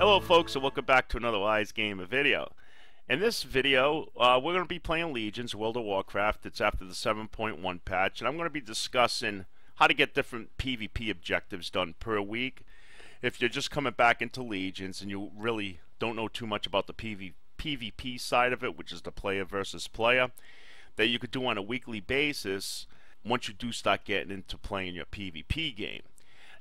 Hello folks, and welcome back to another Wise Gamer video. In this video, we're going to be playing Legions, World of Warcraft. It's after the 7.1 patch, and I'm going to be discussing how to get different PvP objectives done per week. If you're just coming back into Legions and you really don't know too much about the PvP side of it, which is the player versus player, that you could do on a weekly basis once you do start getting into playing your PvP game.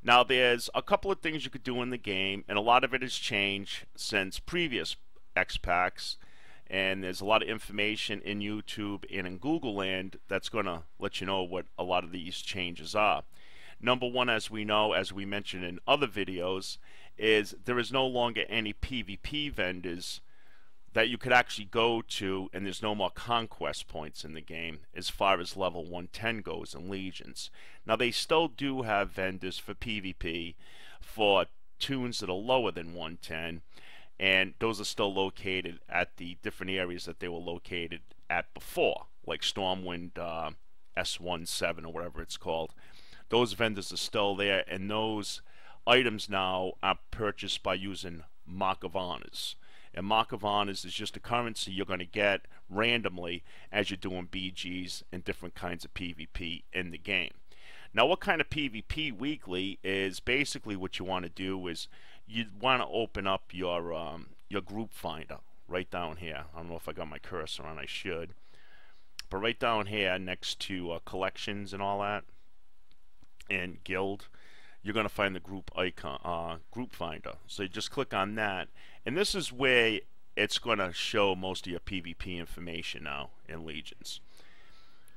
Now, there's a couple of things you could do in the game, and a lot of it has changed since previous X-Packs, and there's a lot of information in YouTube and in Google Land that's going to let you know what a lot of these changes are. Number one, as we know, as we mentioned in other videos, is there is no longer any PvP vendors that you could actually go to, and there's no more conquest points in the game as far as level 110 goes in Legions. Now, they still do have vendors for PvP for tunes that are lower than 110, and those are still located at the different areas that they were located at before, like Stormwind S17 or whatever it's called. Those vendors are still there, and those items now are purchased by using Mark of Honors. And Mark of Honors is just a currency you're going to get randomly as you're doing BGs and different kinds of PvP in the game. Now, what kind of PvP weekly is basically what you want to do is you want to open up your group finder right down here. I don't know if I got my cursor on, I should. But right down here next to collections and all that and guild, you're going to find the group icon, group finder. So you just click on that, and this is where it's going to show most of your PvP information now in Legions.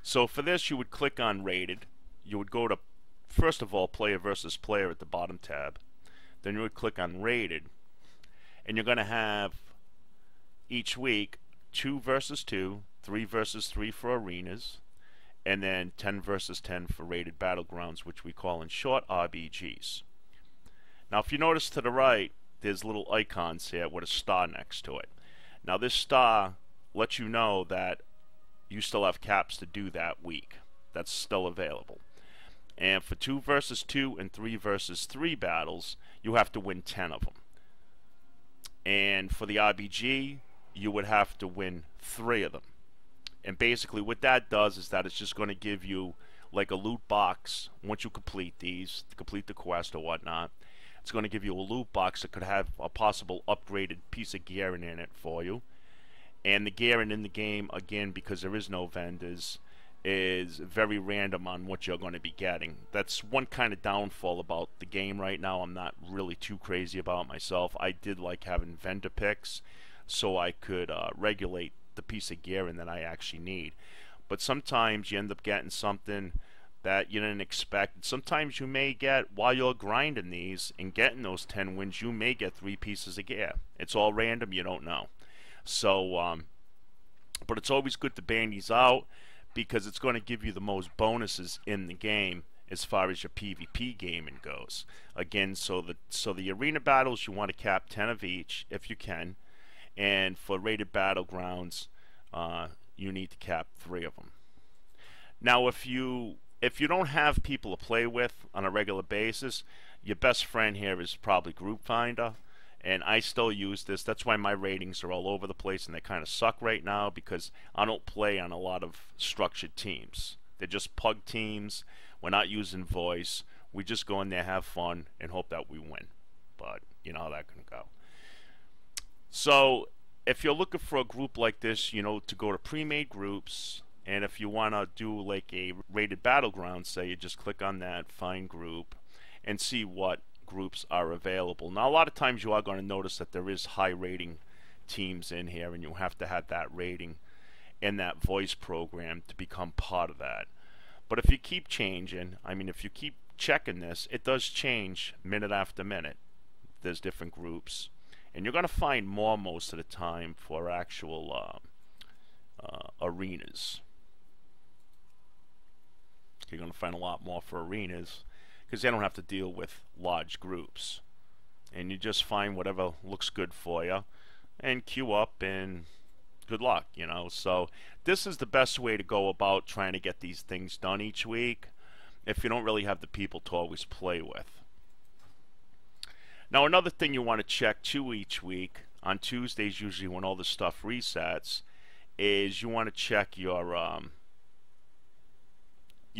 So for this, you would click on Rated. You would go to, first of all, Player versus Player at the bottom tab. Then you would click on Rated, and you're going to have each week 2 versus 2, 3 versus 3 for arenas, and then 10 versus 10 for rated battlegrounds, which we call in short RBGs. Now, if you notice to the right, there's little icons here with a star next to it. Now, this star lets you know that you still have caps to do that week. That's still available. And for 2 versus 2 and 3 versus 3 battles, you have to win 10 of them. And for the RBG, you would have to win 3 of them. And basically what that does is that it's just going to give you like a loot box once you complete these, to complete the quest or whatnot. It's going to give you a loot box that could have a possible upgraded piece of gearing in it for you. And the gearing in the game, again, because there is no vendors, is very random on what you're going to be getting. That's one kind of downfall about the game right now. I'm not really too crazy about myself. I did like having vendor picks so I could regulate the piece of gearing that I actually need. But sometimes you end up getting something that you didn't expect. Sometimes you may get, while you're grinding these and getting those 10 wins, you may get 3 pieces of gear. It's all random, you don't know. So but it's always good to bang these out because it's going to give you the most bonuses in the game as far as your PvP gaming goes. Again, so the arena battles, you want to cap 10 of each if you can. And for rated battlegrounds, you need to cap 3 of them. Now, if you don't have people to play with on a regular basis, your best friend here is probably Group Finder, and I still use this. That's why my ratings are all over the place, and they kind of suck right now because I don't play on a lot of structured teams. They're just pug teams. We're not using voice. We just go in there, have fun, and hope that we win. But you know how that can go. So if you're looking for a group like this, you know, to go to pre-made groups, and if you want to do like a rated battleground, say, you just click on that, find group, and see what groups are available. Now, a lot of times you are going to notice that there is high rating teams in here, and you have to have that rating in that voice program to become part of that. But if you keep changing, I mean, if you keep checking this, it does change minute after minute. There's different groups. And you're going to find more most of the time for actual arenas. You're going to find a lot more for arenas because they don't have to deal with large groups. And you just find whatever looks good for you and queue up and good luck, you know. So this is the best way to go about trying to get these things done each week if you don't really have the people to always play with. Now another thing you want to check too each week, on Tuesdays usually when all the stuff resets, is you want to check your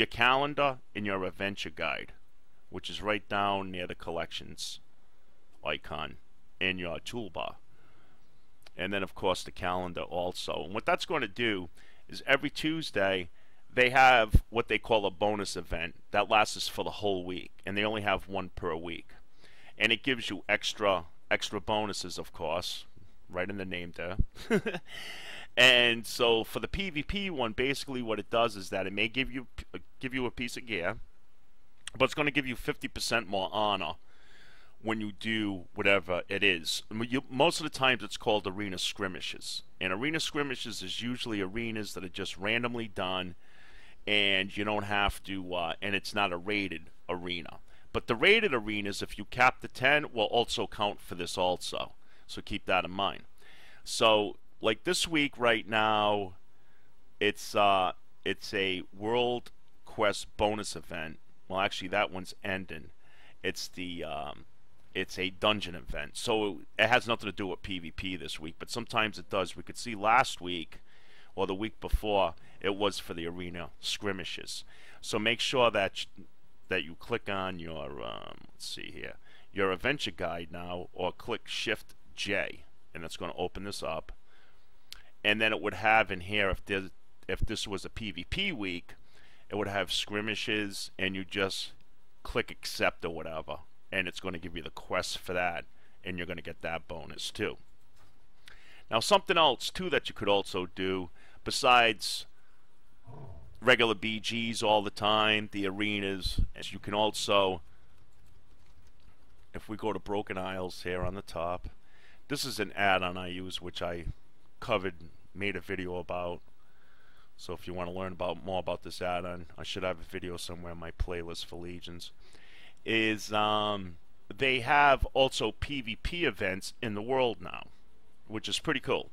calendar and your adventure guide, which is right down near the collections icon in your toolbar. And then of course the calendar also. And what that's going to do is every Tuesday they have what they call a bonus event that lasts for the whole week, and they only have one per week. And it gives you extra bonuses, of course, right in the name there. And so for the PvP one, basically what it does is that it may give you a piece of gear, but it's going to give you 50% more honor when you do whatever it is. Most of the times it's called arena skirmishes. And arena skirmishes is usually arenas that are just randomly done, and you don't have to, and it's not a rated arena. But the rated arenas, if you cap the 10, will also count for this also. So keep that in mind. So like this week right now, it's a World Quest bonus event. Well, actually that one's ending. It's a dungeon event. So it has nothing to do with PvP this week, but sometimes it does. We could see last week or the week before it was for the arena skirmishes. So make sure that you click on your let's see here, your adventure guide now, or click Shift J, and it's going to open this up. And then it would have in here, if this was a PvP week, it would have skirmishes, and you just click accept or whatever, and it's going to give you the quest for that, and you're going to get that bonus too. Now something else too that you could also do besides regular BGs all the time, the arenas, as you can also, if we go to Broken Isles here on the top, this is an add-on I use, which I made a video about. So if you want to learn more about this add-on, I should have a video somewhere in my playlist for Legions. Is they have also PvP events in the world now, which is pretty cool.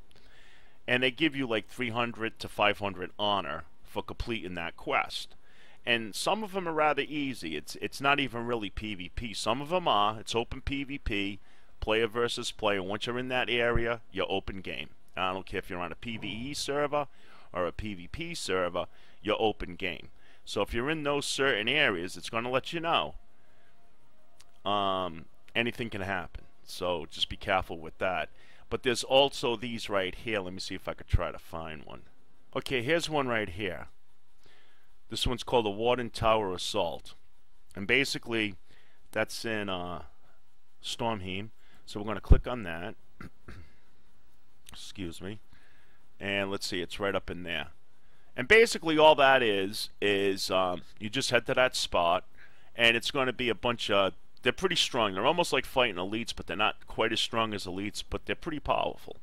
And they give you like 300 to 500 honor for completing that quest. And some of them are rather easy. It's not even really PvP. Some of them are. It's open PvP, player versus player. Once you're in that area, you're open game. I don't care if you're on a PvE server or a PvP server, you're open game. So if you're in those certain areas, it's going to let you know anything can happen. So just be careful with that. But there's also these right here. Let me see if I could try to find one. Okay, here's one right here. This one's called the Warden Tower Assault. And basically, that's in Stormheim. So we're going to click on that. Excuse me. And let's see, it's right up in there. And basically all that is you just head to that spot, and it's going to be a bunch of, they're pretty strong. They're almost like fighting elites, but they're not quite as strong as elites, but they're pretty powerful.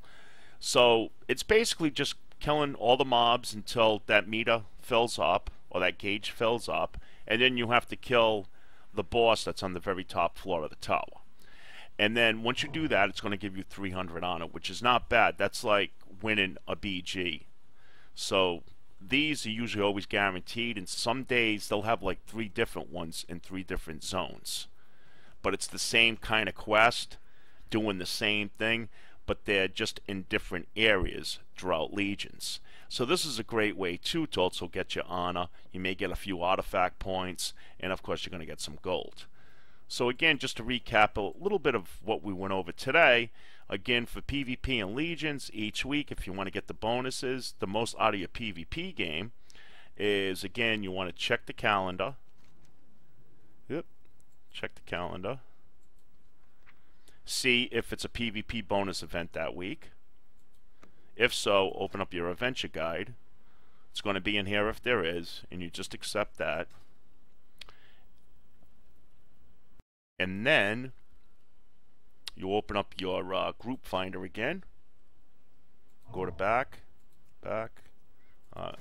So it's basically just killing all the mobs until that meter fills up, or that gauge fills up, and then you have to kill the boss that's on the very top floor of the tower. And then once you do that, it's going to give you 300 honor, which is not bad. That's like winning a BG. So these are usually always guaranteed, and some days they'll have like 3 different ones in 3 different zones. But it's the same kind of quest, doing the same thing, but they're just in different areas throughout Legions. So this is a great way too to also get your honor. You may get a few artifact points, and of course you're going to get some gold. So again, just to recap a little bit of what we went over today, again for PvP and Legions each week, if you want to get the bonuses, the most out of your PvP game is, again, you want to check the calendar. Yep, check the calendar. See if it's a PvP bonus event that week. If so, open up your adventure guide. It's going to be in here if there is, and you just accept that. And then you open up your group finder again. Go to back,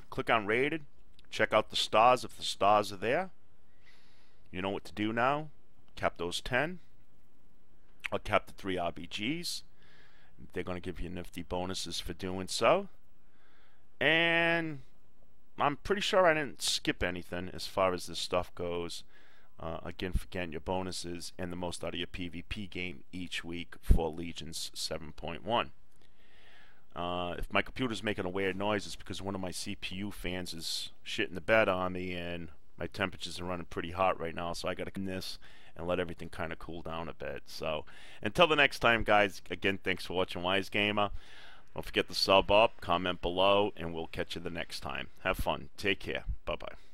click on rated. Check out the stars if the stars are there. You know what to do now. Cap those 10. Or cap the 3 RBGs. They're going to give you nifty bonuses for doing so. And I'm pretty sure I didn't skip anything as far as this stuff goes. again, for getting your bonuses and the most out of your PvP game each week for Legions 7.1. If my computer's making a weird noise, it's because one of my CPU fans is shitting the bed on me, and my temperatures are running pretty hot right now, so I gotta clean this and let everything kind of cool down a bit. So until the next time, guys, again, thanks for watching Wise Gamer. Don't forget to sub up, comment below, and we'll catch you the next time. Have fun. Take care. Bye-bye.